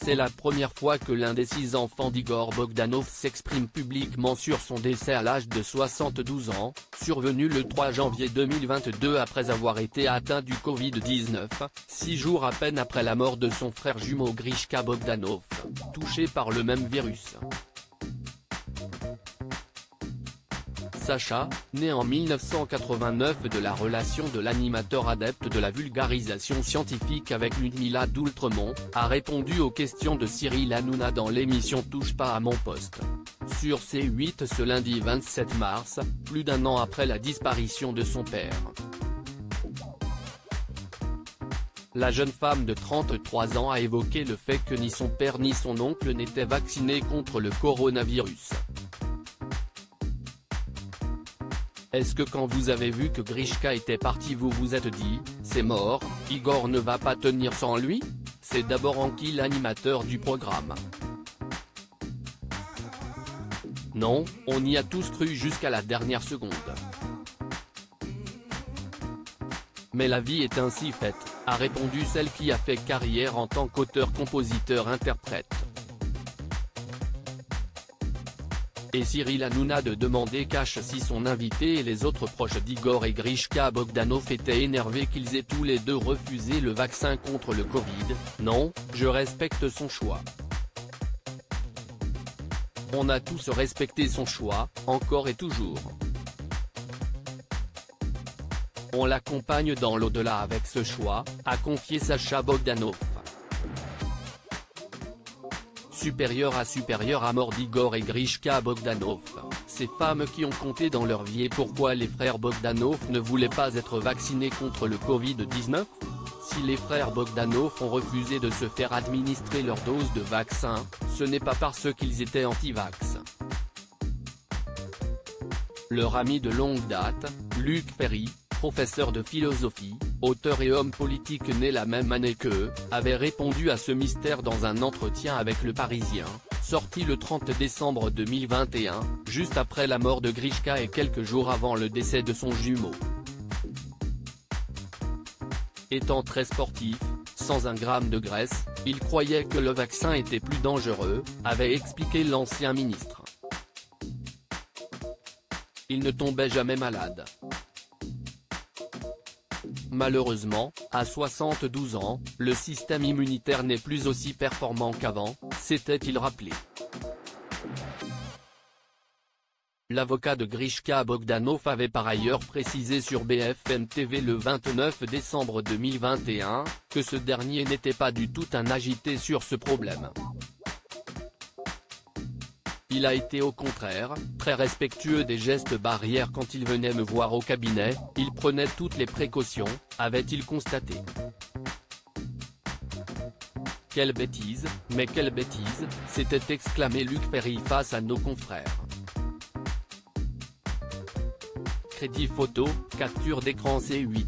C'est la première fois que l'un des 6 enfants d'Igor Bogdanov s'exprime publiquement sur son décès à l'âge de 72 ans, survenu le 3 janvier 2022 après avoir été atteint du Covid-19, 6 jours à peine après la mort de son frère jumeau Grishka Bogdanov, touché par le même virus. Sacha, né en 1989 de la relation de l'animateur adepte de la vulgarisation scientifique avec Ludmila d'Oultremont, a répondu aux questions de Cyril Hanouna dans l'émission Touche pas à mon poste. Sur C8 ce lundi 27 mars, plus d'un an après la disparition de son père. La jeune femme de 33 ans a évoqué le fait que ni son père ni son oncle n'étaient vaccinés contre le coronavirus. Est-ce que quand vous avez vu que Grishka était parti vous vous êtes dit, c'est mort, Igor ne va pas tenir sans lui? C'est d'abord Anki l'animateur du programme. Non, on y a tous cru jusqu'à la dernière seconde. Mais la vie est ainsi faite, a répondu celle qui a fait carrière en tant qu'auteur-compositeur-interprète. Et Cyril Hanouna de demander cash si son invité et les autres proches d'Igor et Grishka Bogdanov étaient énervés qu'ils aient tous les deux refusé le vaccin contre le Covid. Non, je respecte son choix. On a tous respecté son choix, encore et toujours. On l'accompagne dans l'au-delà avec ce choix, a confié Sacha Bogdanov. Supérieur à mort d'Igor et Grishka Bogdanov, ces femmes qui ont compté dans leur vie et pourquoi les frères Bogdanov ne voulaient pas être vaccinés contre le Covid-19 ? Si les frères Bogdanov ont refusé de se faire administrer leur dose de vaccin, ce n'est pas parce qu'ils étaient anti-vax. Leur ami de longue date, Luc Ferry, professeur de philosophie, auteur et homme politique né la même année qu'eux, avait répondu à ce mystère dans un entretien avec Le Parisien, sorti le 30 décembre 2021, juste après la mort de Grishka et quelques jours avant le décès de son jumeau. Étant très sportif, sans un gramme de graisse, il croyait que le vaccin était plus dangereux, avait expliqué l'ancien ministre. Il ne tombait jamais malade. Malheureusement, à 72 ans, le système immunitaire n'est plus aussi performant qu'avant, s'était-il rappelé. L'avocat de Grishka Bogdanov avait par ailleurs précisé sur BFM TV le 29 décembre 2021, que ce dernier n'était pas du tout un agité sur ce problème. Il a été au contraire, très respectueux des gestes barrières quand il venait me voir au cabinet, il prenait toutes les précautions, avait-il constaté. Quelle bêtise, mais quelle bêtise, s'était exclamé Luc Ferry face à nos confrères. Crédit photo, capture d'écran C8.